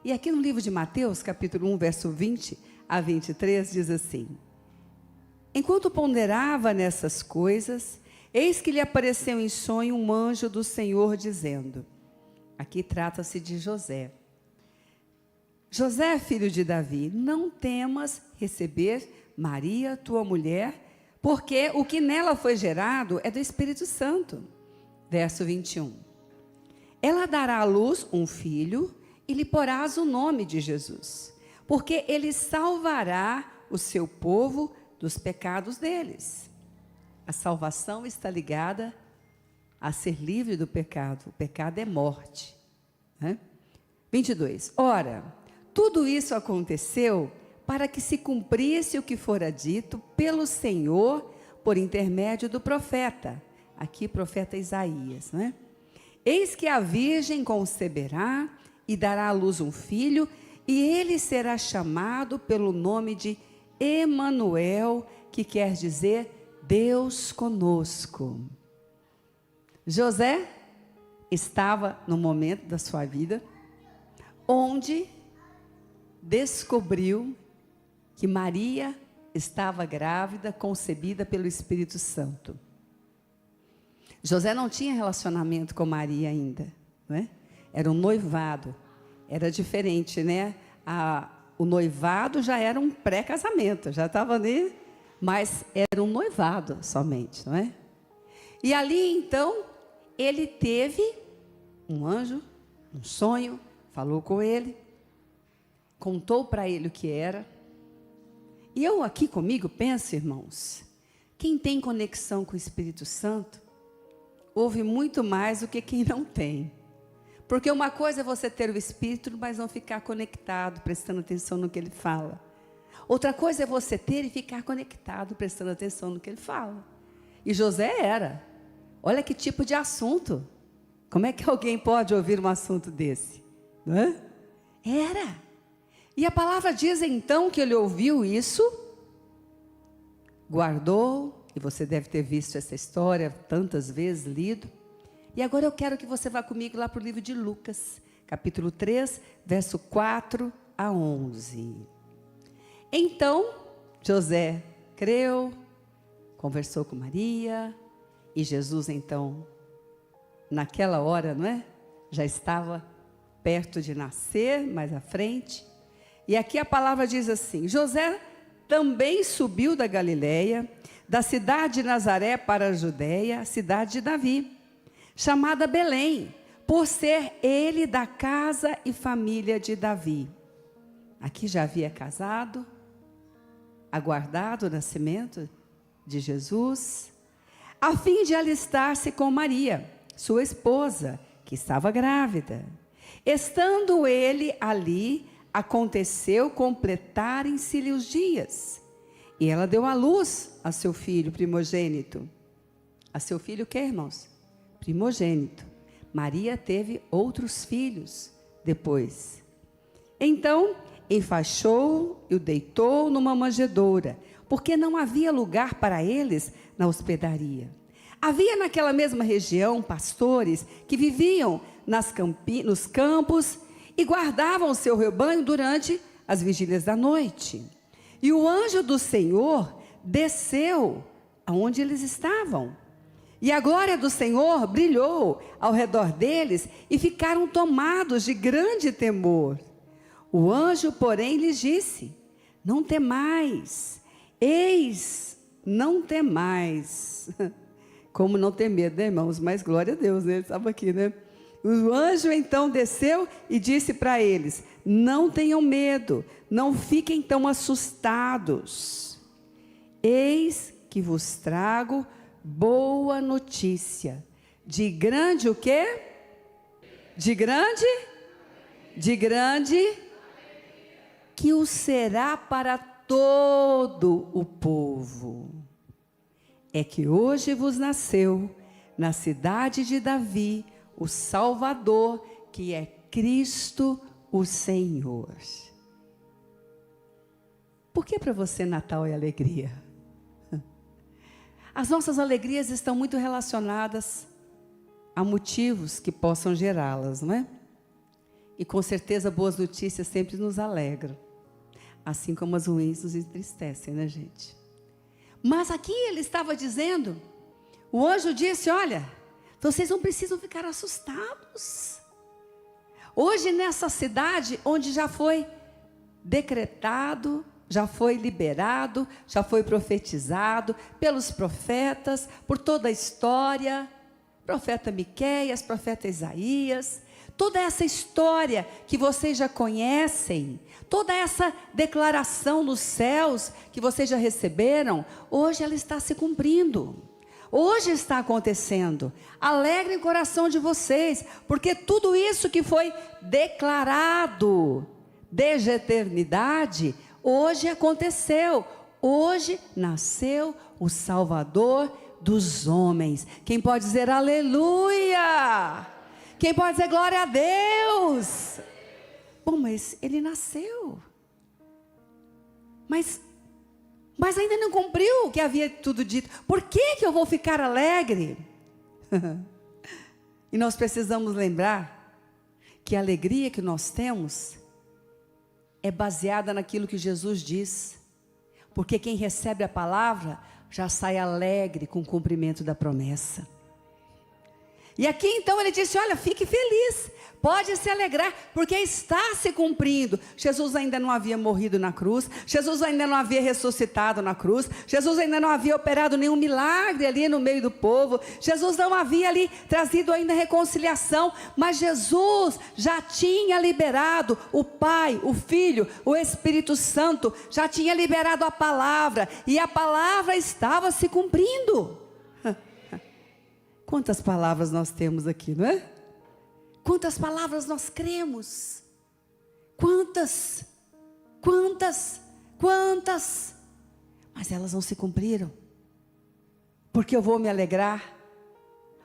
E aqui no livro de Mateus, capítulo 1, verso 20 a 23, diz assim: enquanto ponderava nessas coisas, eis que lhe apareceu em sonho um anjo do Senhor, dizendo, aqui trata-se de José: José, filho de Davi, não temas receber Maria, tua mulher, porque o que nela foi gerado é do Espírito Santo. Verso 21. Ela dará à luz um filho e lhe porás o nome de Jesus, porque ele salvará o seu povo dos pecados deles. A salvação está ligada a ser livre do pecado. O pecado é morte, né? 22. Ora, tudo isso aconteceu para que se cumprisse o que fora dito pelo Senhor por intermédio do profeta. Aqui, profeta Isaías, né? Eis que a virgem conceberá e dará à luz um filho, e ele será chamado pelo nome de Emanuel, que quer dizer Deus conosco. José estava no momento da sua vida onde descobriu que Maria estava grávida, concebida pelo Espírito Santo. José não tinha relacionamento com Maria ainda, né? Era um noivado, era diferente, né? O noivado já era um pré-casamento, já estava ali, mas era um noivado somente, não é? E ali então, ele teve um anjo, um sonho, falou com ele, contou para ele o que era. E eu aqui comigo penso, irmãos, quem tem conexão com o Espírito Santo, ouve muito mais do que quem não tem. Porque uma coisa é você ter o Espírito, mas não ficar conectado, prestando atenção no que ele fala. Outra coisa é você ter e ficar conectado, prestando atenção no que ele fala. E José era. Olha que tipo de assunto. Como é que alguém pode ouvir um assunto desse? Não é? Era. E a palavra diz então que ele ouviu isso, guardou, e você deve ter visto essa história tantas vezes, lido. E agora eu quero que você vá comigo lá para o livro de Lucas, capítulo 3, verso 4 a 11. Então, José creu, conversou com Maria, e Jesus então, naquela hora, não é? Já estava perto de nascer, mais à frente. E aqui a palavra diz assim: José também subiu da Galileia, da cidade de Nazaré para a Judeia, cidade de Davi, chamada Belém, por ser ele da casa e família de Davi. Aqui já havia casado, aguardado o nascimento de Jesus, a fim de alistar-se com Maria, sua esposa, que estava grávida. Estando ele ali, aconteceu completarem-se-lhe os dias, e ela deu à luz a seu filho primogênito. A seu filho o que, irmãos? Primogênito. Maria teve outros filhos depois. Então, enfaixou e o deitou numa manjedoura, porque não havia lugar para eles na hospedaria. Havia naquela mesma região pastores que viviam nos campos e guardavam o seu rebanho durante as vigílias da noite. E o anjo do Senhor desceu aonde eles estavam. E a glória do Senhor brilhou ao redor deles e ficaram tomados de grande temor. O anjo, porém, lhes disse: não temais, eis, não temais. Como não ter medo, né, irmãos? Mas glória a Deus, né? Ele estava aqui, né? O anjo então desceu e disse para eles: não tenham medo, não fiquem tão assustados. Eis que vos trago boa notícia. De grande o quê? De grande? De grande? Que o será para todo o povo. É que hoje vos nasceu, na cidade de Davi, o Salvador, que é Cristo o Senhor. Por que para você Natal é alegria? As nossas alegrias estão muito relacionadas a motivos que possam gerá-las, não é? E com certeza boas notícias sempre nos alegram. Assim como as ruins nos entristecem, né, gente? Mas aqui ele estava dizendo, o anjo disse, olha, vocês não precisam ficar assustados. Hoje nessa cidade onde já foi decretado, já foi liberado, já foi profetizado pelos profetas, por toda a história, profeta Miqueias, profeta Isaías, toda essa história que vocês já conhecem, toda essa declaração nos céus que vocês já receberam, hoje ela está se cumprindo. Hoje está acontecendo. Alegrem o coração de vocês, porque tudo isso que foi declarado desde a eternidade, hoje aconteceu. Hoje nasceu o Salvador dos homens. Quem pode dizer aleluia? Quem pode dizer glória a Deus? Bom, mas ele nasceu. Mas ainda não cumpriu o que havia tudo dito. Por que eu vou ficar alegre? E nós precisamos lembrar que a alegria que nós temos é baseada naquilo que Jesus diz. Porque quem recebe a palavra já sai alegre com o cumprimento da promessa. E aqui então ele disse, olha, fique feliz, pode se alegrar, porque está se cumprindo. Jesus ainda não havia morrido na cruz, Jesus ainda não havia ressuscitado na cruz, Jesus ainda não havia operado nenhum milagre ali no meio do povo, Jesus não havia ali trazido ainda reconciliação, mas Jesus já tinha liberado o Pai, o Filho, o Espírito Santo, já tinha liberado a palavra, e a palavra estava se cumprindo. Quantas palavras nós temos aqui, não é? Quantas palavras nós cremos? Quantas? Mas elas não se cumpriram. Porque eu vou me alegrar?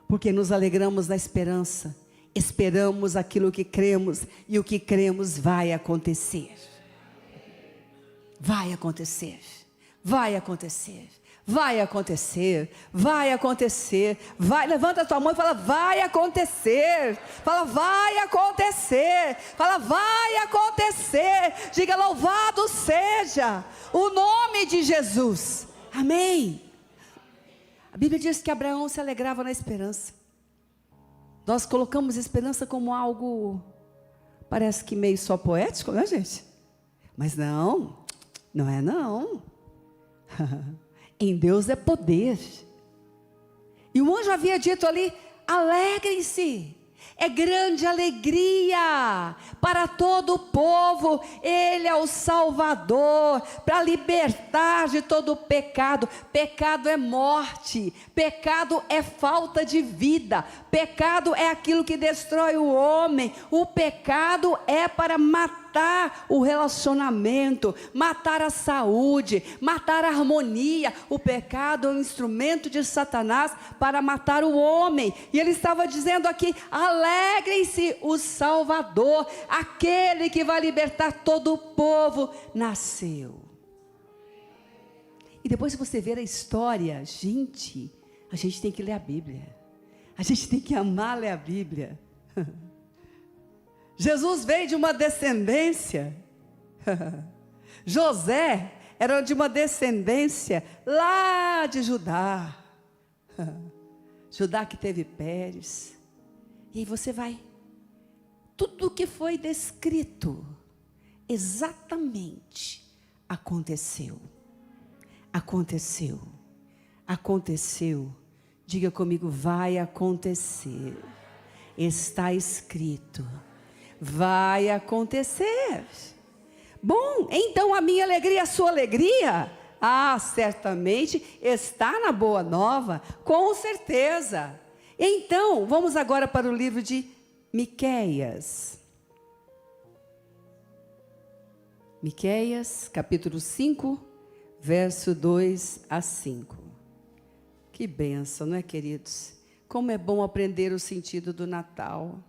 Porque nos alegramos na esperança. Esperamos aquilo que cremos, e o que cremos vai acontecer. Vai acontecer. Vai acontecer. Vai acontecer, vai acontecer, vai, levanta a tua mão e fala, vai acontecer, fala, vai acontecer, fala, vai acontecer, diga, louvado seja o nome de Jesus, amém. A Bíblia diz que Abraão se alegrava na esperança. Nós colocamos esperança como algo, parece que meio só poético, né, gente? Mas não é não. Em Deus é poder. E o anjo havia dito ali, alegrem-se, é grande alegria para todo o povo, Ele é o Salvador, para libertar de todo o pecado. Pecado é morte, pecado é falta de vida, pecado é aquilo que destrói o homem, o pecado é para matar o relacionamento, matar a saúde, matar a harmonia. O pecado é um instrumento de Satanás para matar o homem. E ele estava dizendo aqui, alegrem-se, o Salvador, aquele que vai libertar todo o povo, nasceu. E depois, se você ver a história, gente, a gente tem que ler a Bíblia, a gente tem que amar ler a Bíblia. Jesus veio de uma descendência, José era de uma descendência lá de Judá, Judá que teve Pérez, e aí você vai, tudo que foi descrito, exatamente, aconteceu, diga comigo, vai acontecer, está escrito, vai acontecer. Bom, então a minha alegria, a sua alegria, certamente está na boa nova, com certeza. Então, vamos agora para o livro de Miqueias. Miqueias, capítulo 5, verso 2 a 5. Que bênção, não é, queridos? Como é bom aprender o sentido do Natal.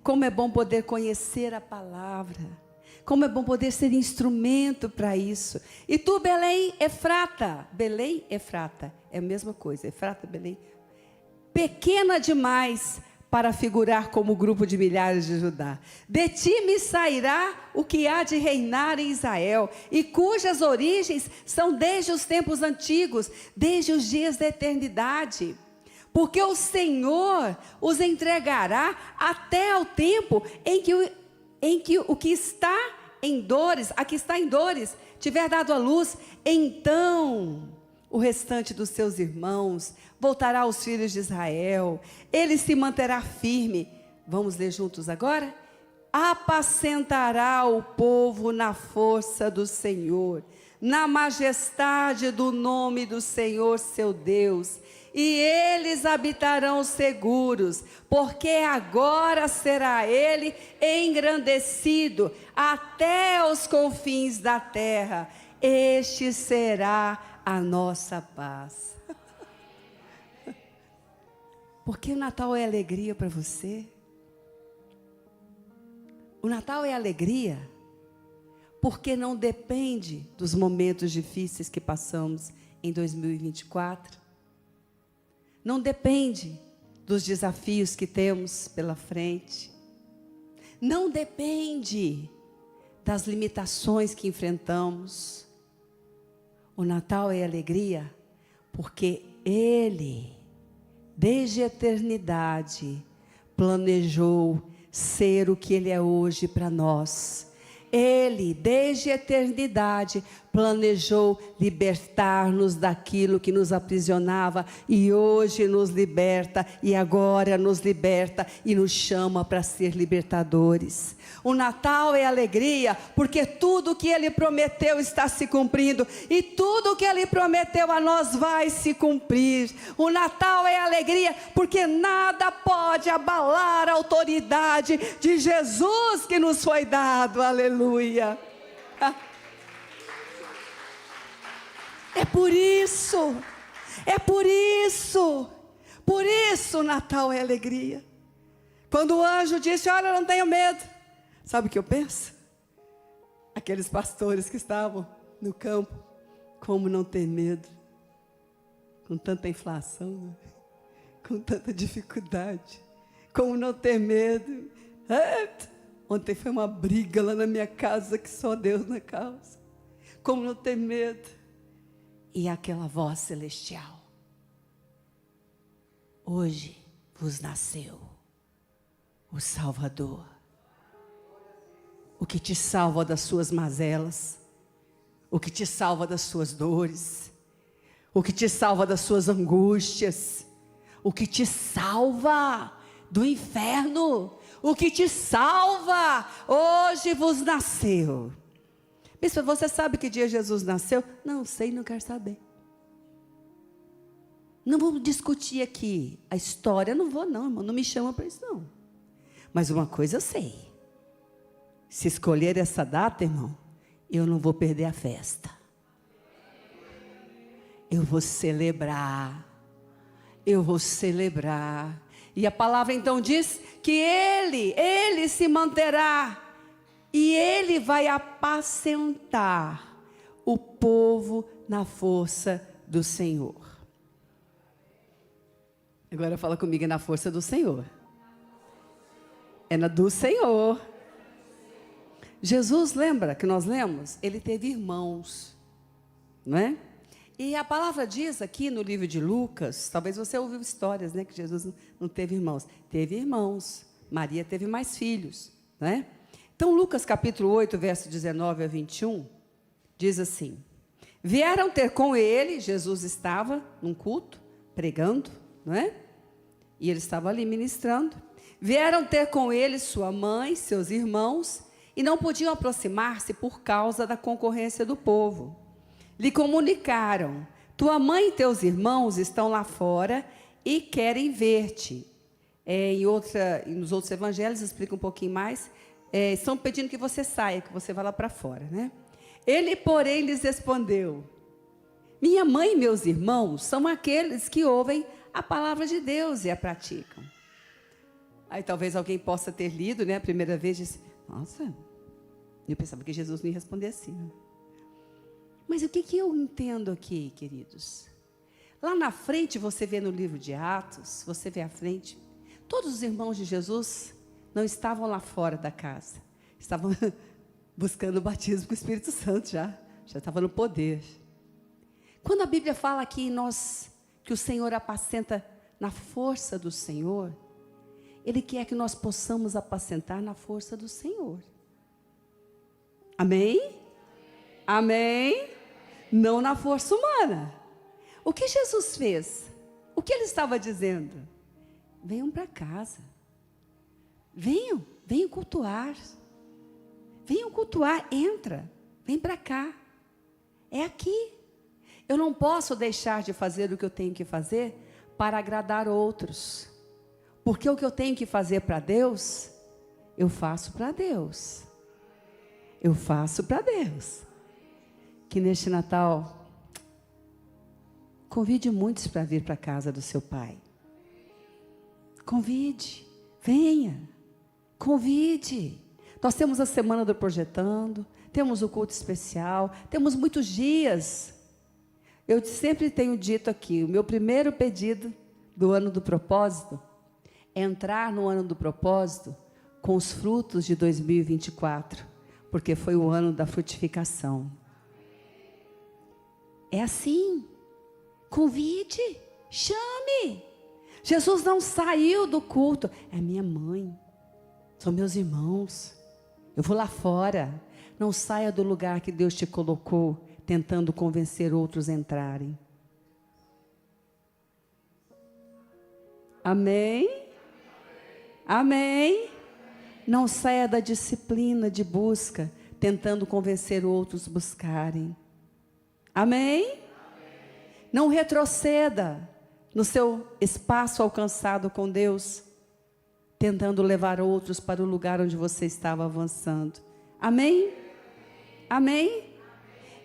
Como é bom poder conhecer a palavra. Como é bom poder ser instrumento para isso. E tu, Belém Efrata. Belém Efrata. É a mesma coisa. Efrata, Belém. Pequena demais para figurar como grupo de milhares de Judá. De ti me sairá o que há de reinar em Israel, e cujas origens são desde os tempos antigos, desde os dias da eternidade. Porque o Senhor os entregará até ao tempo em que o que está em dores, a que está em dores, tiver dado à luz, então o restante dos seus irmãos voltará aos filhos de Israel, ele se manterá firme. Vamos ler juntos agora? Apacentará o povo na força do Senhor, na majestade do nome do Senhor seu Deus, e eles habitarão seguros, porque agora será ele engrandecido até os confins da terra. Este será a nossa paz. Porque o Natal é alegria para você? O Natal é alegria porque não depende dos momentos difíceis que passamos em 2024. Não depende dos desafios que temos pela frente. Não depende das limitações que enfrentamos. O Natal é alegria porque Ele, desde a eternidade, planejou ser o que Ele é hoje para nós. Ele, desde a eternidade, planejou libertar-nos daquilo que nos aprisionava, e hoje nos liberta, e agora nos liberta, e nos chama para ser libertadores. O Natal é alegria, porque tudo que Ele prometeu está se cumprindo, e tudo que Ele prometeu a nós vai se cumprir. O Natal é alegria, porque nada pode abalar a autoridade de Jesus que nos foi dado. Aleluia. É por isso o Natal é alegria. Quando o anjo disse, olha, eu não tenho medo, sabe o que eu penso? Aqueles pastores que estavam no campo, como não ter medo? Com tanta inflação, né? Com tanta dificuldade, como não ter medo? Ontem foi uma briga lá na minha casa, que só Deus na causa. Como não ter medo? E aquela voz celestial: hoje vos nasceu o Salvador, o que te salva das suas mazelas, o que te salva das suas dores, o que te salva das suas angústias, o que te salva do inferno, o que te salva. Hoje vos nasceu. Bispo, você sabe que dia Jesus nasceu? Não sei, não quero saber. Não vamos discutir aqui a história. Não vou não, irmão, não me chama para isso não. Mas uma coisa eu sei: se escolher essa data, irmão, eu não vou perder a festa. Eu vou celebrar. Eu vou celebrar. E a palavra então diz que Ele se manterá. E Ele vai apacentar o povo na força do Senhor. Agora fala comigo, é na força do Senhor. É na do Senhor. Jesus, lembra que nós lemos? Ele teve irmãos, não é? E a palavra diz aqui no livro de Lucas, talvez você ouviu histórias, né, que Jesus não teve irmãos. Teve irmãos. Maria teve mais filhos, não é? Então, Lucas capítulo 8, verso 19 a 21, diz assim: vieram ter com ele, Jesus estava num culto, pregando, não é? E ele estava ali ministrando. Vieram ter com ele sua mãe, seus irmãos, e não podiam aproximar-se por causa da concorrência do povo. Lhe comunicaram: tua mãe e teus irmãos estão lá fora e querem ver-te. Nos outros evangelhos explica um pouquinho mais. Estão pedindo que você saia, que você vá lá para fora, né? Ele, porém, lhes respondeu: minha mãe e meus irmãos são aqueles que ouvem a palavra de Deus e a praticam. Aí talvez alguém possa ter lido, né, a primeira vez, e disse: nossa, eu pensava que Jesus não ia responder assim, né? Mas o que eu entendo aqui, queridos? Lá na frente, você vê no livro de Atos, você vê à frente, Todos os irmãos de Jesus não estavam lá fora da casa. Estavam buscando o batismo com o Espírito Santo já estava no poder. Quando a Bíblia fala aqui que o Senhor apacenta na força do Senhor, Ele quer que nós possamos apacentar na força do Senhor. Amém? Amém? Não na força humana. O que Jesus fez? O que Ele estava dizendo? Venham para casa. Venham cultuar. Venham cultuar, entra. Vem para cá. É aqui. Eu não posso deixar de fazer o que eu tenho que fazer para agradar outros. Porque o que eu tenho que fazer para Deus, eu faço para Deus. Eu faço para Deus. Que neste Natal, convide muitos para vir para a casa do seu pai. Convide, venha, convide. Nós temos a semana do Projetando, temos o culto especial, temos muitos dias. Eu sempre tenho dito aqui, o meu primeiro pedido do ano do propósito é entrar no ano do propósito com os frutos de 2024, porque foi o ano da frutificação. É assim, convide, chame. Jesus não saiu do culto, é minha mãe, são meus irmãos, eu vou lá fora. Não saia do lugar que Deus te colocou, tentando convencer outros a entrarem. Amém? Amém? Não saia da disciplina de busca, tentando convencer outros a buscarem. Amém? Não retroceda no seu espaço alcançado com Deus, tentando levar outros para o lugar onde você estava avançando. Amém? Amém?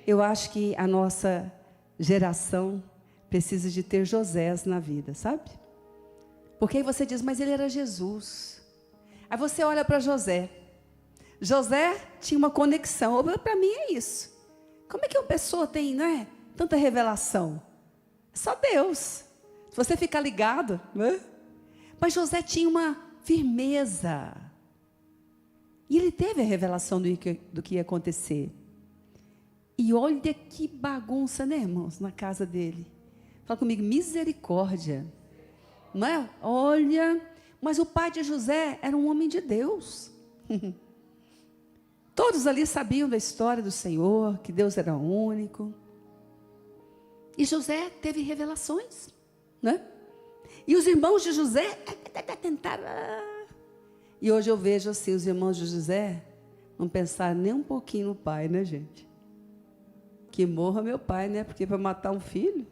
Eu acho que a nossa geração precisa de ter Josés na vida, sabe? Porque aí você diz, mas ele era Jesus. Aí você olha para José. José tinha uma conexão. Para mim é isso. Como é que uma pessoa tem, né, tanta revelação? É só Deus. Se você ficar ligado, né? Mas José tinha uma firmeza. E ele teve a revelação do que ia acontecer. E olha que bagunça, né, irmãos, na casa dele. Fala comigo, misericórdia. Não é? Olha, mas o pai de José era um homem de Deus. Todos ali sabiam da história do Senhor, que Deus era único. E José teve revelações, né? E os irmãos de José tentaram. E hoje eu vejo assim, os irmãos de José não pensaram nem um pouquinho no pai, né, gente? Que morra meu pai, né? Porque para matar um filho.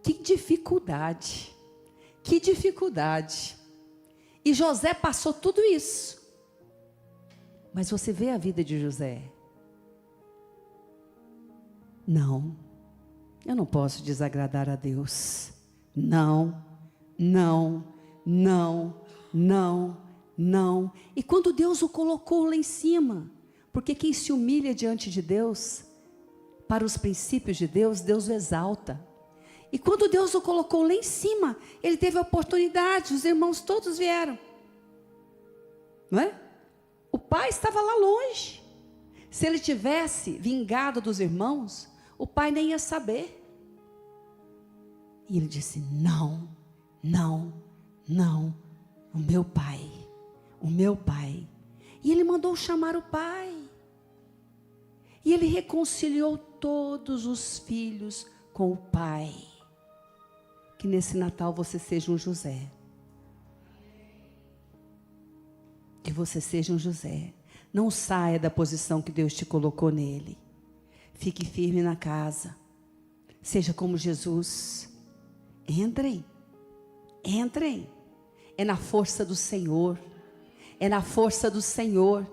Que dificuldade. Que dificuldade. E José passou tudo isso. Mas você vê a vida de José. Não, eu não posso desagradar a Deus. Não, não, não, não, não. E quando Deus o colocou lá em cima, porque quem se humilha diante de Deus, para os princípios de Deus, Deus o exalta. E quando Deus o colocou lá em cima, ele teve a oportunidade, os irmãos todos vieram. Não é? O pai estava lá longe. Se ele tivesse vingado dos irmãos, o pai nem ia saber. E ele disse, não, não, não, o meu pai, o meu pai. E ele mandou chamar o pai. E ele reconciliou todos os filhos com o pai. Que nesse Natal você seja um José. Que você seja um José. Não saia da posição que Deus te colocou nele. Fique firme na casa. Seja como Jesus. Entrem. Entrem. É na força do Senhor. É na força do Senhor.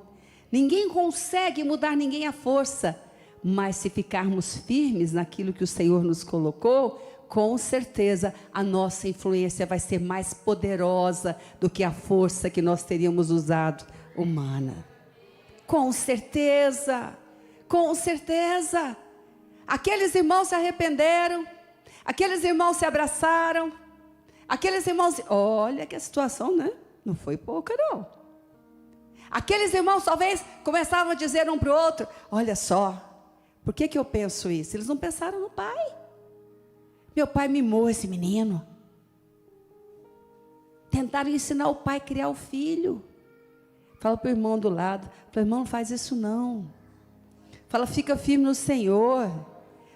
Ninguém consegue mudar ninguém à força. Mas se ficarmos firmes naquilo que o Senhor nos colocou, com certeza a nossa influência vai ser mais poderosa do que a força que nós teríamos usado humana. Com certeza, com certeza. Aqueles irmãos se arrependeram, aqueles irmãos se abraçaram, Aqueles irmãos, olha que a situação, né? Não foi pouca, não. Aqueles irmãos talvez começavam a dizer um para o outro, olha só, por que eu penso isso? Eles não pensaram no pai. Meu pai mimou esse menino. Tentaram ensinar o pai a criar o filho. Fala para o irmão do lado, fala, irmão, não faz isso não. Fala, fica firme no Senhor.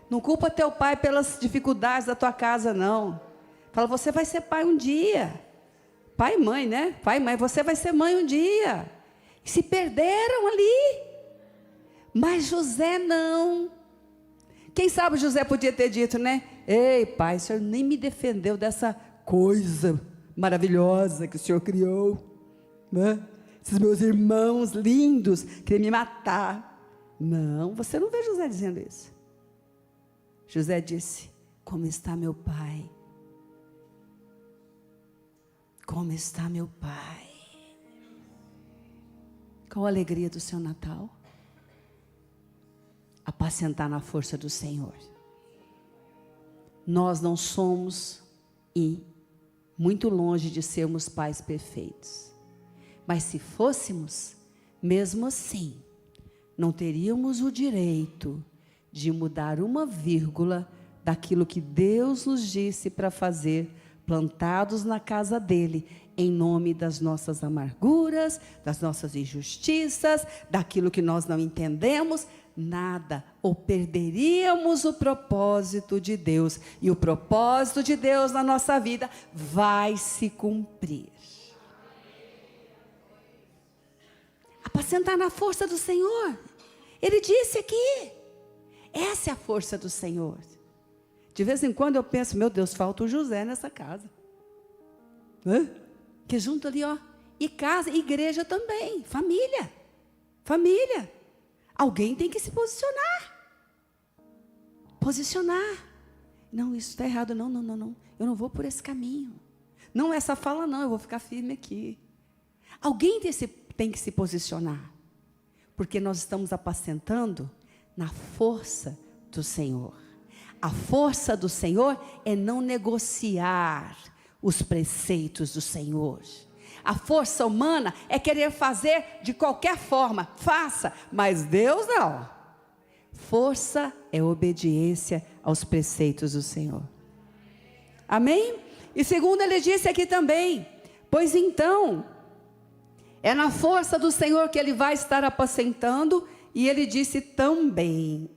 Não culpa teu pai pelas dificuldades da tua casa, não. Fala, você vai ser pai um dia. Pai e mãe, né? Pai e mãe, você vai ser mãe um dia. E se perderam ali. Mas José não. Quem sabe José podia ter dito, né? Ei, pai, o senhor nem me defendeu dessa coisa maravilhosa que o senhor criou, né? Esses meus irmãos lindos queriam me matar. Não, você não vê José dizendo isso. José disse, como está meu pai? Como está meu pai? Qual a alegria do seu Natal? Apacentar na força do Senhor. Nós não somos e muito longe de sermos pais perfeitos. Mas se fôssemos, mesmo assim, não teríamos o direito de mudar uma vírgula daquilo que Deus nos disse para fazer, plantados na casa dele, em nome das nossas amarguras, das nossas injustiças, daquilo que nós não entendemos, nada, ou perderíamos o propósito de Deus, e o propósito de Deus na nossa vida vai se cumprir. Apacentar na força do Senhor. Ele disse aqui, essa é a força do Senhor. De vez em quando eu penso, meu Deus, falta o José nessa casa. Que junto ali, ó, e casa, igreja também, família. Família. Alguém tem que se posicionar. Posicionar. Não, isso está errado, não. Eu não vou por esse caminho. Não, essa fala não, eu vou ficar firme aqui. Alguém tem que se posicionar. Porque nós estamos apacentando na força do Senhor. A força do Senhor é não negociar os preceitos do Senhor. A força humana é querer fazer de qualquer forma. Faça, mas Deus não. Força é obediência aos preceitos do Senhor. Amém? E segundo ele disse aqui também, pois então, é na força do Senhor que ele vai estar apacentando, e ele disse também,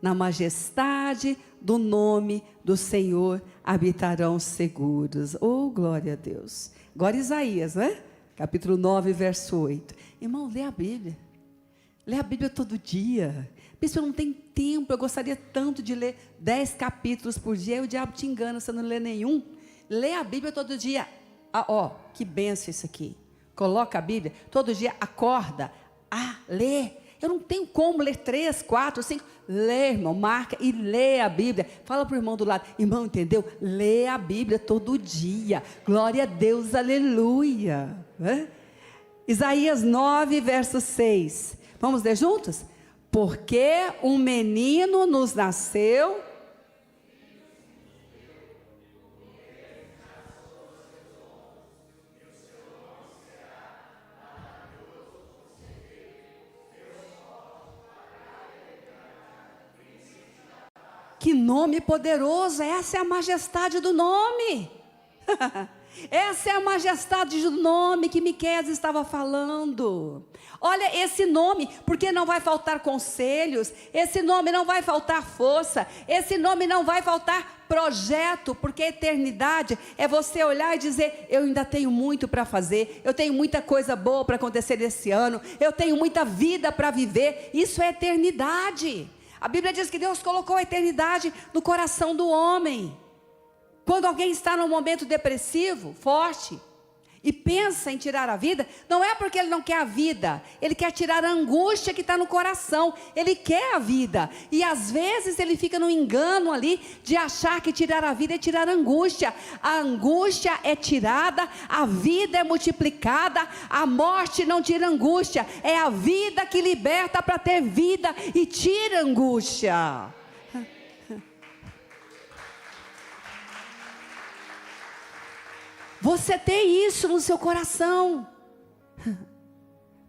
na majestade do nome do Senhor habitarão seguros. Oh, glória a Deus. Agora Isaías, né? Capítulo 9, verso 8. Irmão, lê a Bíblia. Lê a Bíblia todo dia. Pensa, eu não tenho tempo, eu gostaria tanto de ler 10 capítulos por dia, e o diabo te engana, você não lê nenhum. Lê a Bíblia todo dia. Que bênção isso aqui. Coloca a Bíblia, todo dia acorda, lê. Eu não tenho como ler 3, 4, 5. Lê, irmão, marca e lê a Bíblia. Fala para o irmão do lado, irmão, entendeu? Lê a Bíblia todo dia. Glória a Deus, aleluia. Isaías 9, verso 6. Vamos ler juntos? Porque um menino nos nasceu. Que nome poderoso, essa é a majestade do nome. Essa é a majestade do nome que Miqueias estava falando. Olha esse nome, porque não vai faltar conselhos, esse nome não vai faltar força, esse nome não vai faltar projeto, porque a eternidade é você olhar e dizer, eu ainda tenho muito para fazer, eu tenho muita coisa boa para acontecer esse ano, eu tenho muita vida para viver, isso é eternidade. A Bíblia diz que Deus colocou a eternidade no coração do homem. Quando alguém está num momento depressivo, forte, e pensa em tirar a vida, não é porque ele não quer a vida, ele quer tirar a angústia que está no coração, ele quer a vida, e às vezes ele fica no engano ali, de achar que tirar a vida é tirar a angústia é tirada, a vida é multiplicada, a morte não tira angústia, é a vida que liberta para ter vida, e tira a angústia. Você tem isso no seu coração.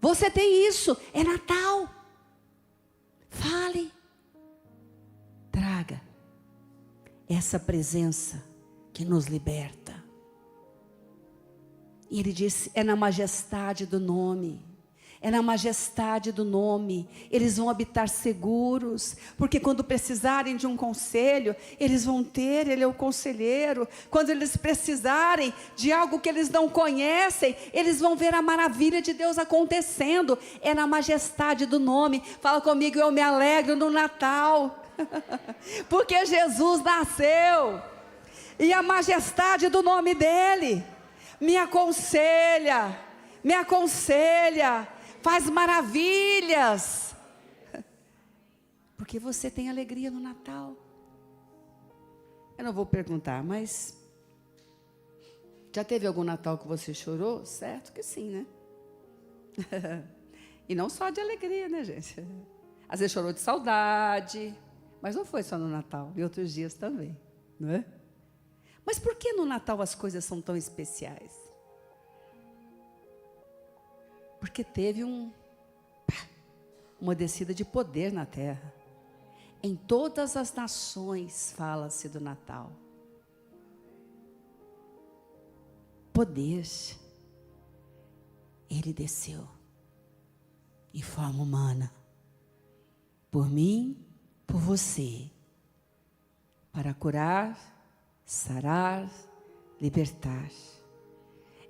Você tem isso, é Natal. Fale. Traga essa presença que nos liberta. E ele disse, é na majestade do nome. É na majestade do nome, eles vão habitar seguros, porque quando precisarem de um conselho, eles vão ter, ele é o conselheiro. Quando eles precisarem de algo que eles não conhecem, eles vão ver a maravilha de Deus acontecendo. É na majestade do nome. Fala comigo, eu me alegro no Natal, porque Jesus nasceu, e a majestade do nome dele me aconselha, faz maravilhas, porque você tem alegria no Natal. Eu não vou perguntar, mas já teve algum Natal que você chorou? Certo que sim, né? E não só de alegria, né, gente? Às vezes chorou de saudade, mas não foi só no Natal, e outros dias também, não é? Mas por que no Natal as coisas são tão especiais? Porque teve uma descida de poder na terra. Em todas as nações fala-se do Natal. Poder. Ele desceu em forma humana. Por mim, por você. Para curar, sarar, libertar.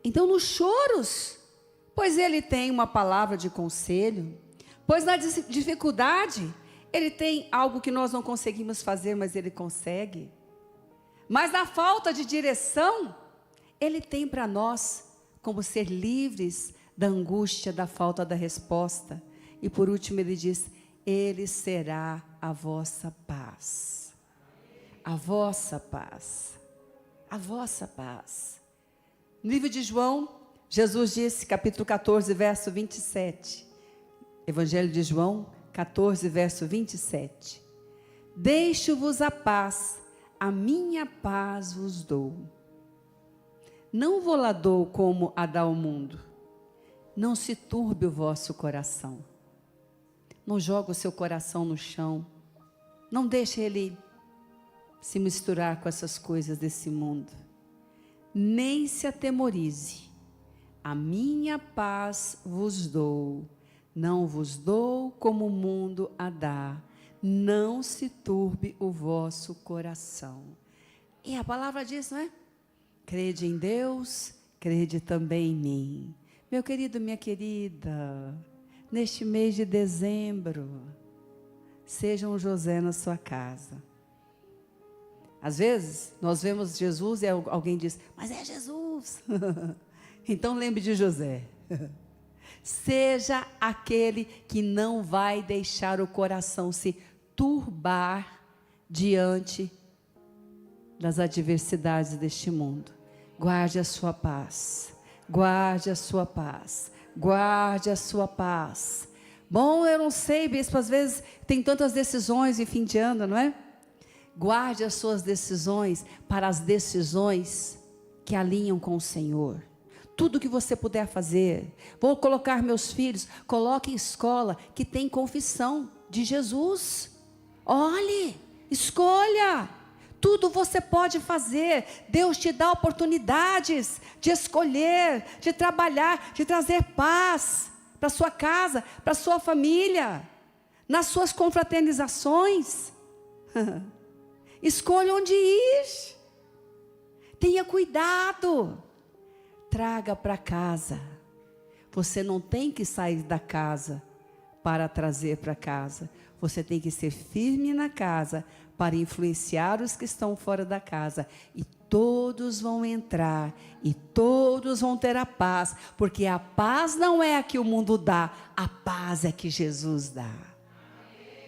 Então nos choros, pois ele tem uma palavra de conselho, pois na dificuldade, ele tem algo que nós não conseguimos fazer, mas ele consegue. Mas na falta de direção, ele tem para nós como ser livres da angústia, da falta da resposta. E por último ele diz, ele será a vossa paz. A vossa paz. A vossa paz. No livro de João, Jesus disse, capítulo 14, verso 27. Evangelho de João, 14, verso 27. Deixo-vos a paz, a minha paz vos dou. Não vou lá dou como a dá o mundo. Não se turbe o vosso coração. Não joga o seu coração no chão. Não deixe ele se misturar com essas coisas desse mundo. Nem se atemorize. A minha paz vos dou, não vos dou como o mundo a dá, não se turbe o vosso coração. E a palavra diz, não é? Crede em Deus, crede também em mim. Meu querido, minha querida, neste mês de dezembro, seja um José na sua casa. Às vezes, nós vemos Jesus e alguém diz, mas é Jesus. Então lembre de José. Seja aquele que não vai deixar o coração se turbar diante das adversidades deste mundo. Guarde a sua paz. Guarde a sua paz. Guarde a sua paz. Bom, eu não sei, bispo, às vezes tem tantas decisões em fim de ano, não é? Guarde as suas decisões para as decisões que alinham com o Senhor. Tudo que você puder fazer. Vou colocar meus filhos, coloque em escola que tem confissão de Jesus. Olhe, escolha. Tudo você pode fazer. Deus te dá oportunidades de escolher, de trabalhar, de trazer paz para sua casa, para sua família, nas suas confraternizações. Escolha onde ir. Tenha cuidado. Traga para casa. Você não tem que sair da casa para trazer para casa. Você tem que ser firme na casa para influenciar os que estão fora da casa. E todos vão entrar e todos vão ter a paz, porque a paz não é a que o mundo dá, a paz é que Jesus dá.